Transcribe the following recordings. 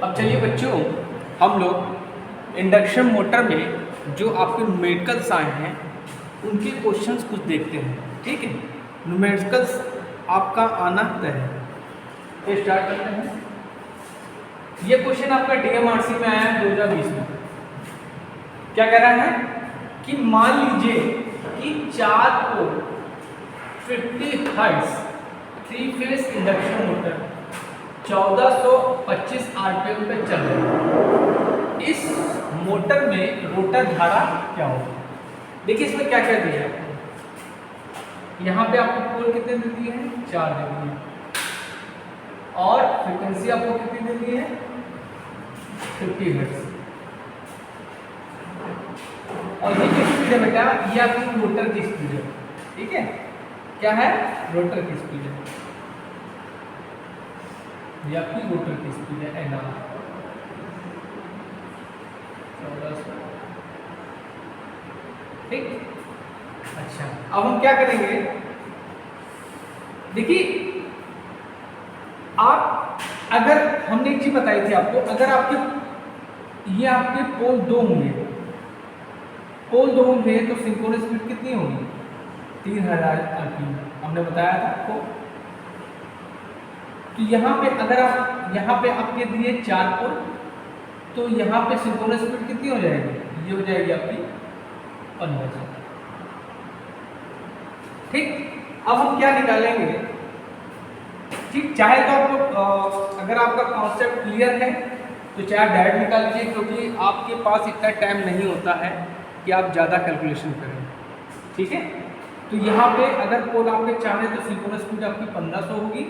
अब चलिए बच्चों, हम लोग इंडक्शन मोटर में जो आपके न्यूमेरिकल्स आए हैं उनके क्वेश्चंस कुछ देखते हैं। ठीक है, न्यूमेरिकल्स आपका आना तय है। तो स्टार्ट करते हैं। ये क्वेश्चन आपका डीएमआरसी में आया है 2020 में। क्या कह रहा है कि मान लीजिए कि 4 पोल 50 hertz 3 phase induction motor 1425 RPM पे चल रही है। इस मोटर में रोटर धारा क्या होगी? देखिए इसमें क्या क्या दिया है। यहाँ पे आपको पोल कितने दे दिए हैं? 4 दे दिए हैं। और फ्रीक्वेंसी आपको कितनी दे दी है? 50 हर्ट्ज। और ये जो स्पीड है बेटा, ये आपकी रोटर की स्पीड है। ठीक है, क्या है? रोटर की स्पीड है। ये आपकी रोटर की स्पीड है एन आर। ठीक, अच्छा अब हम क्या करेंगे? देखिए आप, अगर हमने एक चीज बताई थी आपको, अगर आपके ये आपके पोल 2 होंगे, पोल 2 होंगे तो सिंक्रोनस स्पीड कितनी होगी? 3000 आरपीएम हमने बताया था आपको। तो यहाँ पे अगर आप यहाँ पे आपके दिए 4 पोल, तो यहाँ पे सिंक्रोनस स्पीड कितनी हो जाएगी? ये हो जाएगी आपकी 1500। ठीक, अब हम क्या निकालेंगे? ठीक, चाहे तो आप अगर आपका कॉन्सेप्ट क्लियर है तो चाहे डायरेक्ट निकाल लीजिए, क्योंकि आपके पास इतना टाइम नहीं होता है कि आप ज़्यादा कैलकुलेशन करें। ठीक है, तो यहाँ पे अगर पोल आपके 4 है तो सिंक्रोनस स्पीड आपकी 1500 होगी।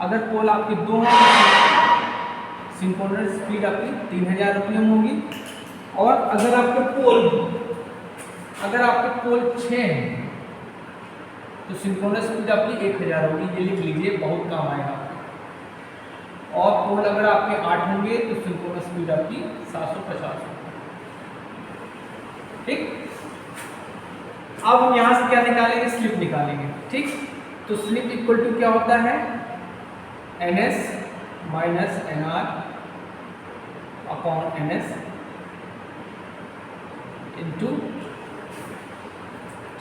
अगर पोल आपके 2 हैं तो सिंक्रोनस स्पीड आपकी 3000 आरपीएम होगी। और अगर आपके पोल 6 हैं तो सिंक्रोनस स्पीड आपकी 1000 होगी। ये लिख लीजिए, बहुत काम आएगा। और पोल अगर आपके 8 होंगे तो सिंक्रोनस स्पीड आपकी 750 होगी। ठीक, अब हम यहाँ से क्या निकालेंगे? स्लिप निकालेंगे। ठीक, तो स्लिप इक्वल टू क्या होता है? NS minus NR upon NS into,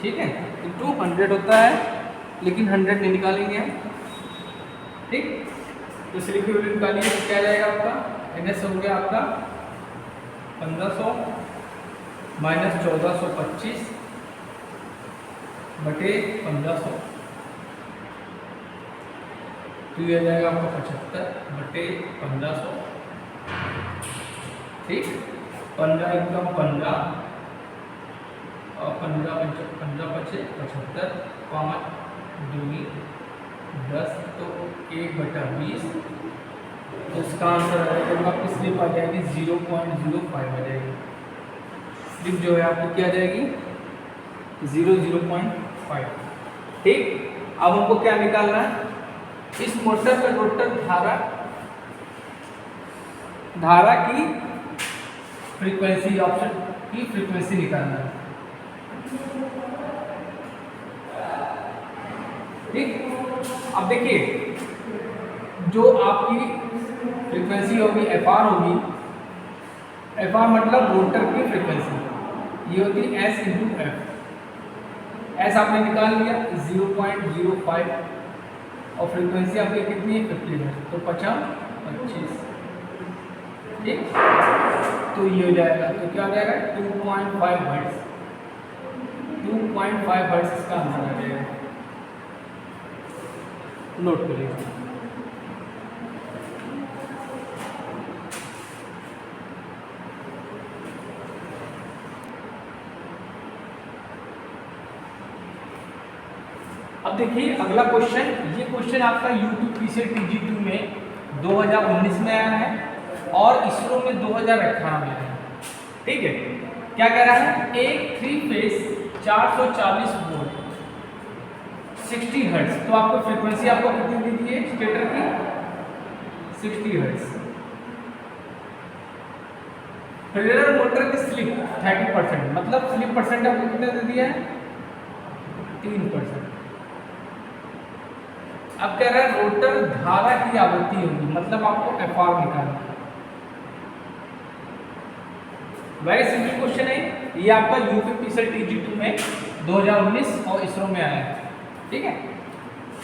ठीक है, इंटू 100 होता है, लेकिन 100 नहीं निकालेंगे हम। ठीक, तो स्लिप की वैल्यू निकालिए तो क्या जाएगा आपका? NS हो गया आपका 1500 माइनस 1425 बटे 1500, तो ये जाएगा आपका 75 बटे 1500। ठीक, 15 एकदम 15 और 15 पचे 75, 5 दूनी 10, तो 1/20। तो इसका आंसर आ जाएगा, आपकी स्लिप आ जाएगी 0.05 आ जाएगी। स्लिप जो है आपकी क्या आ जाएगी? 0.05। ठीक, अब हमको क्या निकालना है? इस मोटर का रोटर धारा की फ्रीक्वेंसी, ऑप्शन की फ्रीक्वेंसी निकालना है। ठीक, अब देखिए जो आपकी फ्रीक्वेंसी होगी FR होगी। FR मतलब रोटर की फ्रीक्वेंसी, ये होती है S इंटू F। S आपने निकाल लिया 0.05 और फ्रीक्वेंसी आपकी कितनी है? 50 है, तो 50 25। ठीक, तो ये हो जाएगा, तो क्या हो जाएगा? 2.5 हर्ट्ज। 2.5 हर्ट्ज इसका आंसर आ जाएगा। नोट करिए। अब देखिए अगला क्वेश्चन। ये क्वेश्चन आपका यूट्यूब पीसी TG2 में 2019 में आया है और इसरो में 2018 में आया है। ठीक है, क्या कह रहा है? एक 3 फेज 440 वोल्ट 60 हर्ट्ज, तो आपको फ्रीक्वेंसी आपको कितनी दी थी स्टेटर की? 60 हर्ट्ज। प्रेरण मोटर की स्लिप 30%, मतलब स्लिप परसेंट आपको कितना दे दिया है? 3%। अब कह रहा है रोटर धारा की आवृत्ति होगी, मतलब आपको FR निकालना है। वेरी सिंपल क्वेश्चन है ये, आपका यूपीपीसीएल TG2 में 2019 और इसरो में आया है। ठीक है,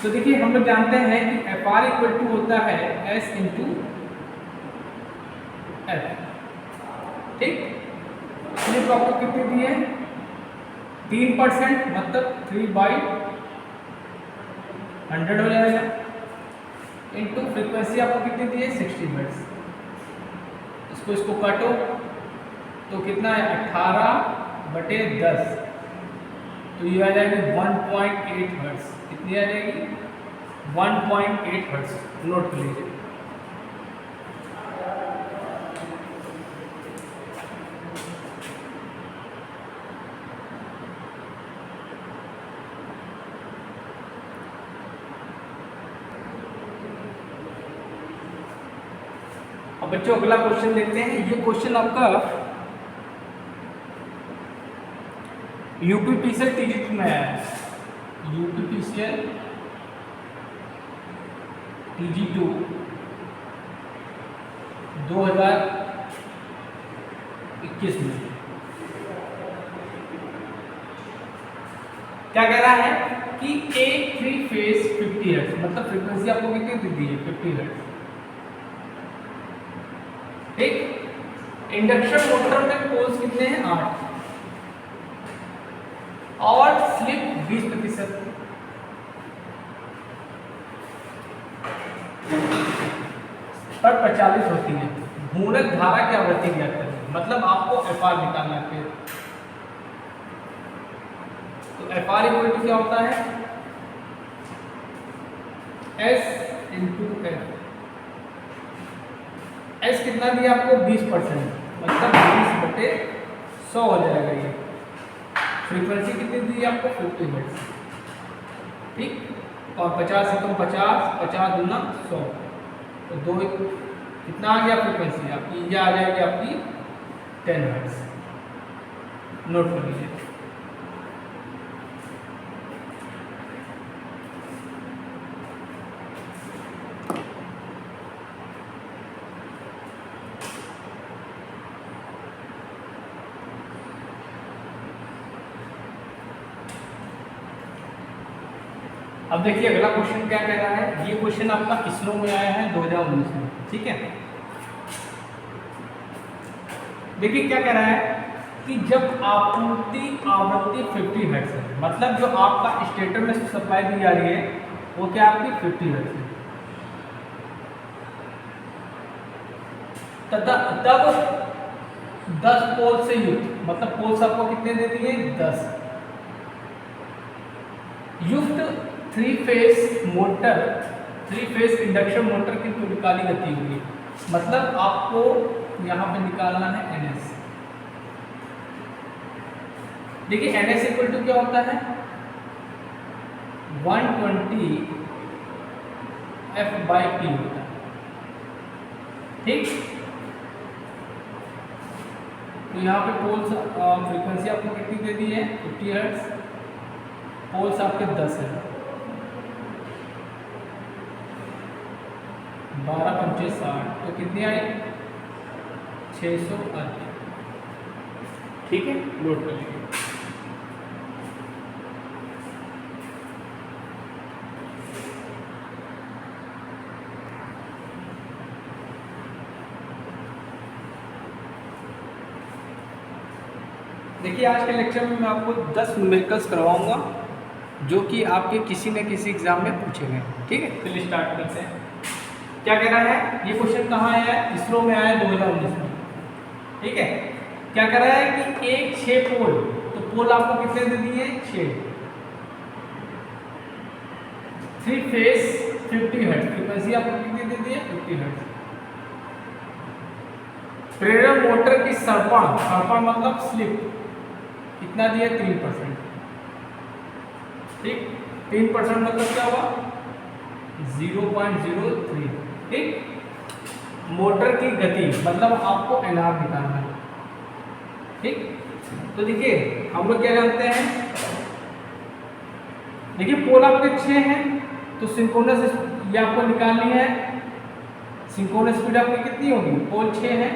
तो देखिए हम लोग जानते हैं कि FR इक्वल टू होता है S इंटू F। ठीक, स्लिप आपको कितनी दी है 3%, मतलब 3/100 हो जाएगा, इंटू फ्रीक्वेंसी आपको कितनी दी है 60 हर्ट्ज। इसको काटो तो कितना है 18/10, तो ये आ जाएगी 1.8 हर्ट्ज। कितनी आ जाएगी 1.8 हर्ट्ज, नोट कर लीजिए। अब बच्चों अगला क्वेश्चन देखते हैं। ये क्वेश्चन आपका यूपीपीसीएल TG2 में आया है। यूपीपीसीएल TG2 2021 में क्या कह रहा है कि एक 3 फेज 50 हर्ट्ज, मतलब फ्रीक्वेंसी आपको कितनी दे दी है 50 हर्ट्ज। ठीक, इंडक्शन मोटर में पोल्स कितने हैं 8 और स्लिप 20% पर 45 होती है। घूर्णक धारा की आवृत्ति ज्ञात करनी, मतलब आपको FR निकालना है। फिर तो FR इक्वल टू क्या होता है S इंटू F। S कितना दिया आपको 20%, मतलब 20/100 हो जाएगा ये। फ्रीक्वेंसी कितनी दी आपको 50 हर्ट्ज। ठीक, और 50 से कम 50, 50 दूना 100, तो दो कितना आ गया फ्रीक्वेंसी आपकी, ये आ जाएगी आपकी 10 हर्ट्ज। नोट कर लीजिए। अब देखिए अगला क्वेश्चन क्या कह रहा है। ये क्वेश्चन आपका इसरो में आया है 2019 में। ठीक है, देखिए क्या कह रहा है कि जब आपूर्ति आवृत्ति 50 हर्ट्ज है, मतलब जो आपका स्टेटर में सप्लाई दी जा रही है वो क्या आपकी 50 हर्ट्ज है, तब 10 पोल से युक्त, मतलब पोल्स आपको कितने दे दिए 10 युक्त 3 phase motor, 3 phase induction motor की तुल्यकालिक गति होगी। मतलब आपको यहाँ पे निकालना है NS। देखिए NS इक्वल टू क्या होता है 120 F/P होता है। ठीक, तो यहाँ पे पोल्स फ्रीक्वेंसी आपको कितनी दे दी है 50 हर्ट्ज, पोल्स आपके 10 है, 12 पंचे 60, तो कितनी आई 608। ठीक है, नोट कर लीजिए। देखिए आज के लेक्चर में मैं आपको 10 न्यूमेरिकल्स करवाऊंगा जो कि आपके किसी न किसी एग्जाम में पूछे गए। ठीक है, चलिए स्टार्ट करते हैं। क्या कह रहा है, ये क्वेश्चन कहाँ आया है, इसरो में आया है 2019 में। ठीक है, क्या कह रहा है कि एक 6 पोल, तो पोल आपको कितने दे दिए 6, 3 फेज 50 हर्ट्ज, फ्रीक्वेंसी आपको कितनी दे दी है 50 हर्ट्ज। प्रेरण मोटर की सर्पण मतलब स्लिप कितना दिया 3%। ठीक, 3% मतलब क्या हुआ 0.03। ठीक, मोटर की गति मतलब आपको NR निकालना है। ठीक, तो देखिए हम लोग क्या जानते हैं, देखिए पोल आपके 6 हैं, तो सिंक्रोनस ये आपको निकालनी है। सिंक्रोनस स्पीड आपकी कितनी होगी, पोल 6 है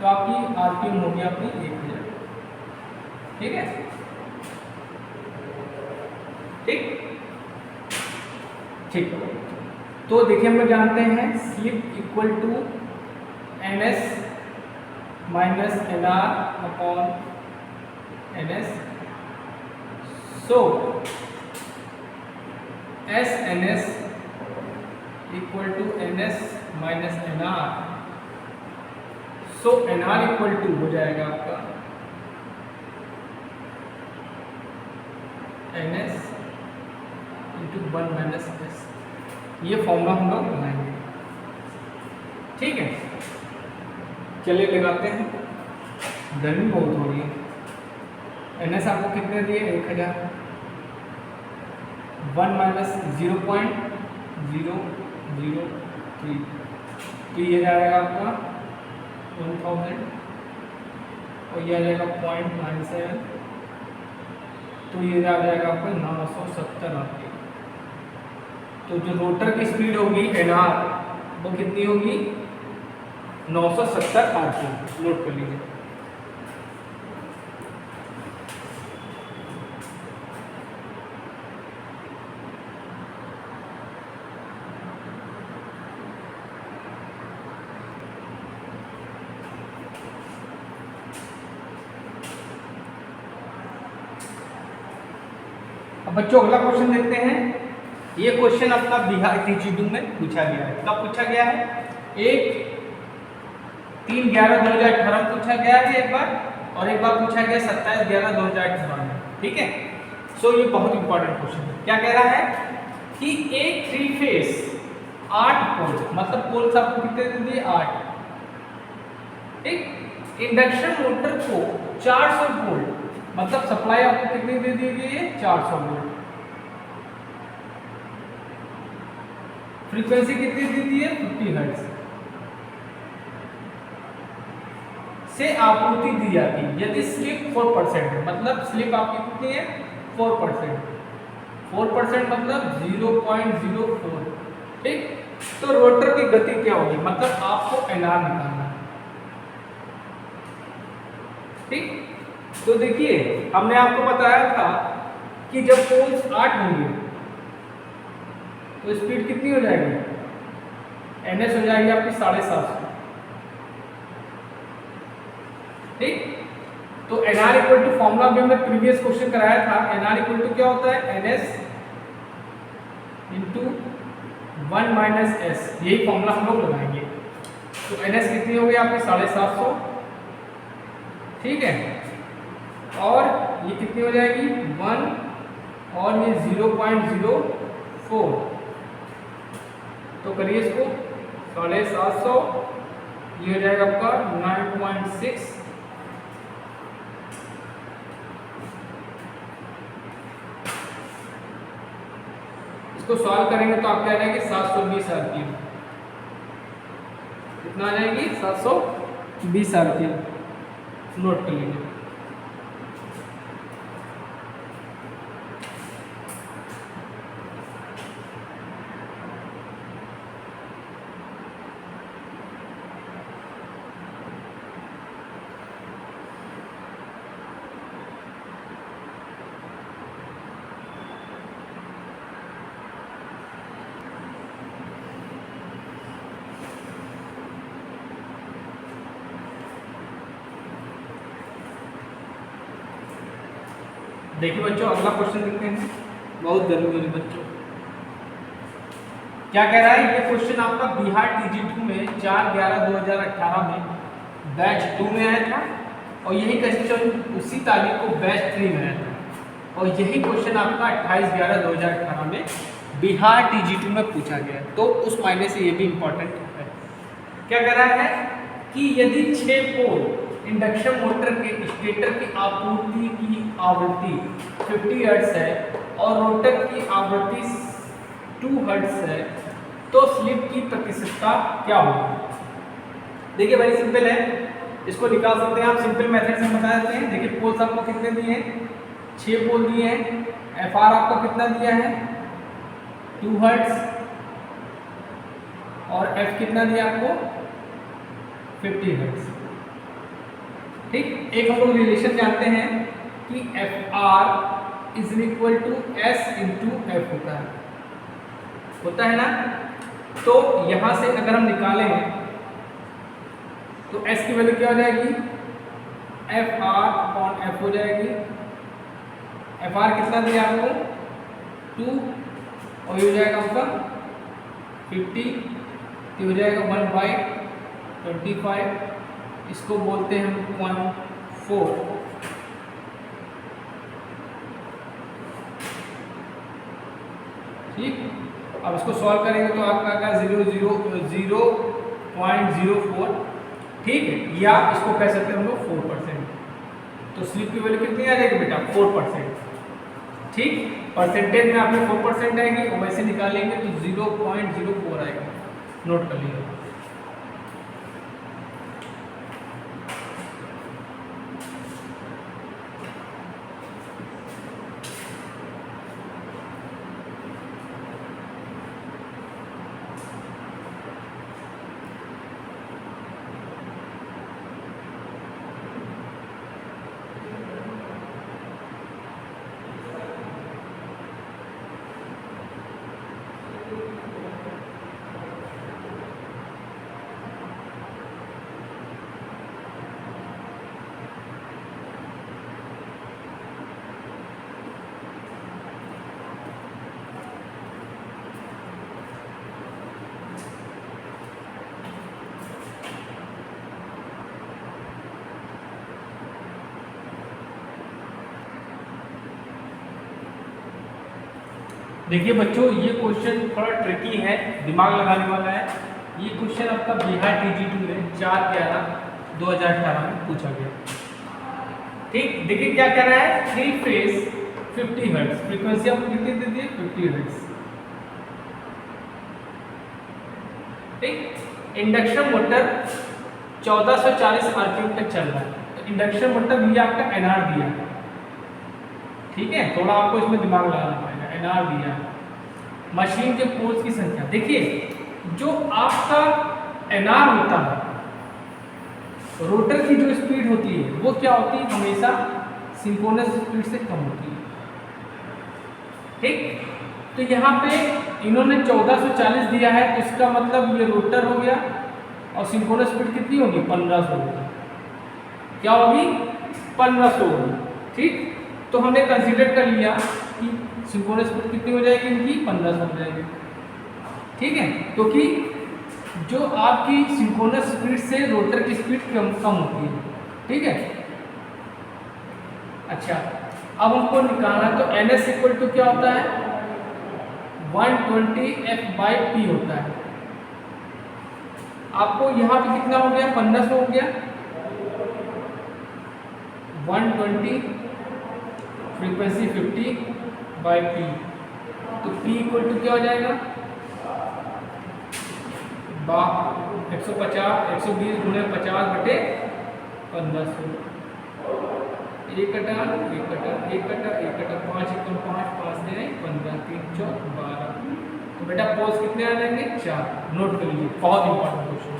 तो आपकी आरपीएम होगी अपनी 1000। ठीक है, ठीक। तो देखिए हम लोग जानते हैं slip equal to NS minus NR upon NS। So SNS equal to NS minus NR। So NR equal to हो जाएगा आपका NS इंटू 1 माइनस S। ये फॉर्मूला हम लोग बनाएंगे। ठीक है, चलिए लगाते हैं। गर्मी बहुत हो रही है। NS आपको कितने दिए? 1000। 1 माइनस 0.003, तो ये जाएगा आपका 1000 और ये आ जाएगा 0.97, तो ये आ जाएगा आपका 970 आरपीएम। तो जो रोटर की स्पीड होगी NR वो कितनी होगी? 970 आरपीएम। नोट कर लीजिए। अब बच्चों अगला क्वेश्चन देखते हैं। ये क्वेश्चन अपना बिहार टीजीटी में पूछा गया है। कब पूछा गया है? 3/11/2018 में पूछा गया है एक बार, और एक बार पूछा गया 27/11/2018 में। ठीक है, सो ये बहुत इंपॉर्टेंट क्वेश्चन है। क्या कह रहा है कि एक 3 फेस 8 पोल, मतलब पोल्स आपको कितने दे दिए? 8। ठीक, इंडक्शन मोटर को 400 वोल्ट, मतलब सप्लाई आपको कितनी दे दी गई है? 400 वोल्ट। फ्रीक्वेंसी कितनी दी दी है? 50 हर्ट्ज से आपूर्ति दी जाती है यदि स्लिप 4% है। मतलब स्लिप आपकी कितनी है? 4%। 4% मतलब 0.04। ठीक, तो रोटर की गति क्या होगी? मतलब आपको NR निकालना है। ठीक, तो देखिए हमने आपको बताया था कि जब पोल्स 8 होंगे तो स्पीड कितनी हो जाएगी? NS हो जाएगी आपकी 750। ठीक, तो NR इक्वल टू फॉर्मूला भी हमने प्रीवियस क्वेश्चन कराया था। NR इक्वल टू क्या होता है? NS into 1 minus S। यही फॉर्मूला हम लोग लगाएंगे। तो NS कितनी हो गई आपकी? 750। ठीक है, और ये कितनी हो जाएगी? 1 और ये 0.04। तो करिए इसको 750, ये हो जाएगा आपका 9.6। इसको सॉल्व करेंगे तो आपको आ जाएगी 720 आरपीएम। कितना आ जाएगी? 720 आरपीएम। नोट कर लीजिए। देखिए बच्चों अगला क्वेश्चन देखते हैं। बहुत गर्मी हो रही बच्चों। क्या कह रहा है? ये क्वेश्चन आपका बिहार टीजीटी में 4/11/2018 में बैच 2 में आया था, और यही क्वेश्चन उसी तारीख को बैच 3 में आया था, और यही क्वेश्चन आपका 28/11/2018 में बिहार टीजीटी में पूछा गया। तो उस मायने से ये भी इम्पोर्टेंट है। क्या कह रहा है कि यदि 6 पोल इंडक्शन मोटर के स्टेटर की आपूर्ति की आवृत्ति 50 हर्ट्ज है और रोटर की आवृत्ति 2 हर्ट्ज है, तो स्लिप की प्रतिशतता क्या होगी? देखिए वेरी सिंपल है, इसको निकाल सकते हैं आप सिंपल मेथड से बता देते हैं। देखिए पोल्स आपको कितने दिए हैं? 6 पोल दिए हैं। FR आपको कितना दिया है? 2 हर्ट्ज, और F कितना दिया आपको? 50 हर्ट्ज। ठीक, एक हम लोग रिलेशन जानते हैं कि F R is equal to S into F होता है ना। तो यहां से अगर हम निकालें तो एस की वैल्यू क्या हो जाएगी, एफ आर अपॉन एफ हो जाएगी। एफ आर कितना दिया आपको 2 और ये हो जाएगा आपका 50, ये हो जाएगा 1/25, इसको बोलते हैं हम 0.4। ठीक, अब इसको सॉल्व करेंगे तो आपका आएगा 0.04। ठीक है, या इसको कह सकते हैं हम लोग 4%। तो स्लिप की वैल्यू कितनी आ जाएगी बेटा 4%। ठीक, परसेंटेज में आपने 4% आएगी और वैसे निकालेंगे तो 0.04 आएगा। नोट कर लीजिए। देखिए बच्चों, ये क्वेश्चन थोड़ा ट्रिकी है, दिमाग लगाने वाला है। ये क्वेश्चन आपका बिहार TG2 में 4/11/2018 में पूछा गया। ठीक, देखिए क्या कह रहा है, 3 फेज 50 हर्ट्ज, फ्रीक्वेंसी आपको कितनी दे दी है 50 हर्ट्ज। ठीक, इंडक्शन मोटर 1440 आरपीएम तक चल रहा है। तो इंडक्शन मोटर भी आपका एनआर दिया है। ठीक है, थोड़ा आपको इसमें दिमाग लगाना पड़ेगा। एनआर दिया, मशीन के पोल्स की संख्या। देखिए जो आपका एनआर होता है, रोटर की जो स्पीड होती है वो क्या होती है, हमेशा सिंक्रोनस स्पीड से कम होती है। ठीक, तो यहाँ पे इन्होंने 1440 दिया है, तो इसका मतलब ये रोटर हो गया और सिंक्रोनस स्पीड कितनी होगी 1500 होगी। क्या होगी 1500 होगी। ठीक, तो हमने कंसीडर कर लिया कि सिंक्रोनस स्पीड कितनी हो जाएगी इनकी 1500 हो जाएगी। ठीक है, क्योंकि जो आपकी सिंक्रोनस स्पीड से रोटर की स्पीड कम होती है। ठीक है, अच्छा अब हमको निकालना, तो NS इक्वल टू क्या होता है 120F/P होता है। आपको यहाँ पे कितना हो गया 1500 हो गया, 120 फ्रीक्वेंसी 50/P, तो P इक्वल टू क्या हो जाएगा 150 120 गुणे 50/1500। एक कटा 5 1 5 5 दे 15 3 4 12। तो बेटा पोल्स कितने आ जाएंगे 4। नोट कर लीजिए, बहुत इंपॉर्टेंट क्वेश्चन।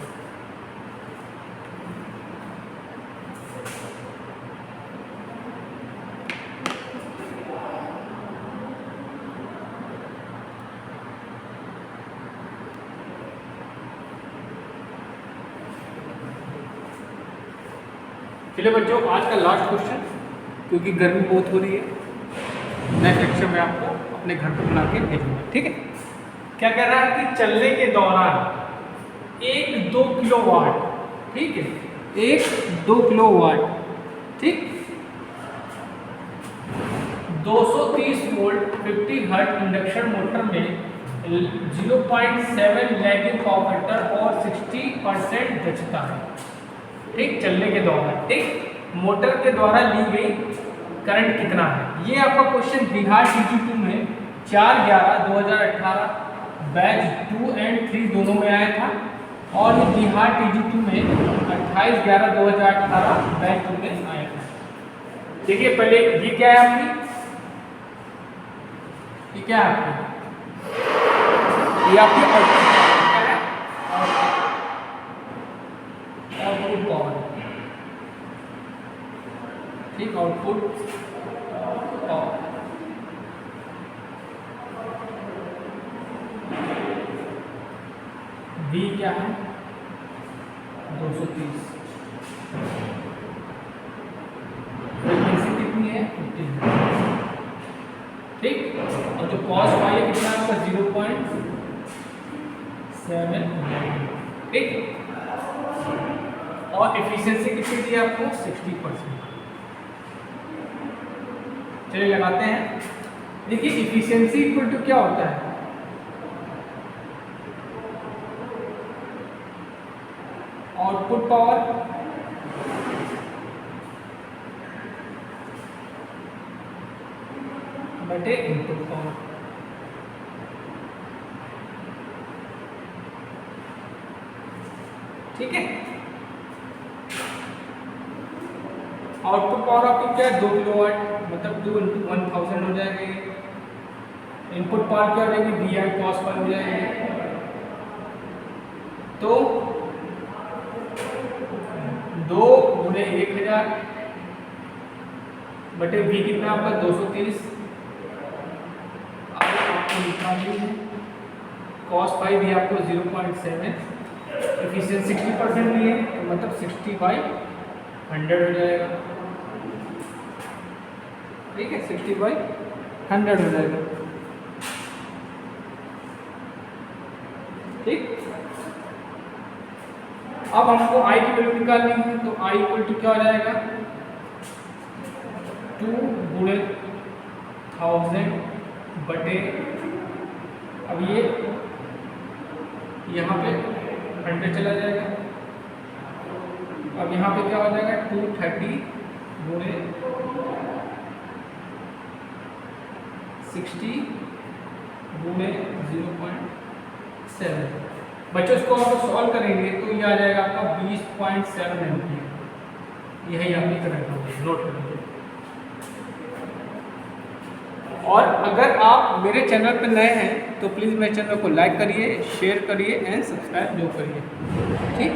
चलिए बच्चों, आज का लास्ट क्वेश्चन, क्योंकि गर्मी बहुत हो रही है, नेक्स्ट लेक्चर में आपको अपने घर पर बना के भेजूंगा। ठीक है, क्या कह रहा है कि चलने के दौरान 1-2 किलोवाट, ठीक है 1-2 किलोवाट, ठीक 230 वोल्ट 50 हर्ट्ज इंडक्शन मोटर में 0.7 लैगिंग पावर फैक्टर और 60% दक्षता है। ठीक, चलने के दौरान, ठीक मोटर के द्वारा ली गई करंट कितना है। ये आपका क्वेश्चन बिहार TG2 में 4/11/2018 बैच 2 और 3 दोनों में आया था, और ये बिहार TG2 में 28/11/2018 बैच 2 में आया था। देखिए पहले ये क्या है आपकी, ये क्या है आपकी, ये आपकी आउटपुट पावर। ठीक, आउटपुट पावर V क्या है 230, फ्रीक्वेंसी कितनी है 15, ठीक। और जो कॉस फाई है कितना है आपका 0.7, ठीक। और एफिशिएंसी कितनी दी है आपको 60%। चलिए लगाते हैं। देखिए एफिशिएंसी इक्वल टू क्या होता है, आउटपुट पावर बटे इनपुट पावर, ठीक है। आउटपुट पावर आपकी क्या है 2 किलोवाट, मतलब 2 × 1000 हो जाएगा। इनपुट पावर क्या हो जाएगी वी आई कॉस पर हो जाएगी। तो 2 × 1000 बटे वी कितना आपका 230, आपको लिखा भी है कॉस फाई भी आपको 0.7, एफिशिएंसी 60% दी है तो मतलब 60/100 हो जाएगा, ठीक है 60/100 हो जाएगा, ठीक। अब हमको आई की वैल्यू निकालनी है, तो आई इक्वल टू क्या हो जाएगा 2 × 1000 बटे, अब ये यहाँ पे 100 चला जाएगा, अब यहाँ पे क्या हो जाएगा 230 × 60 × 0.7। बच्चों इसको आप सॉल्व करेंगे तो ये आ जाएगा आपका 20.7 एम्पीयर। यही आपकी करंट होगी, नोट करेंगे। और अगर आप मेरे चैनल पर नए हैं तो प्लीज़ मेरे चैनल को लाइक करिए, शेयर करिए एंड सब्सक्राइब जो करिए, ठीक।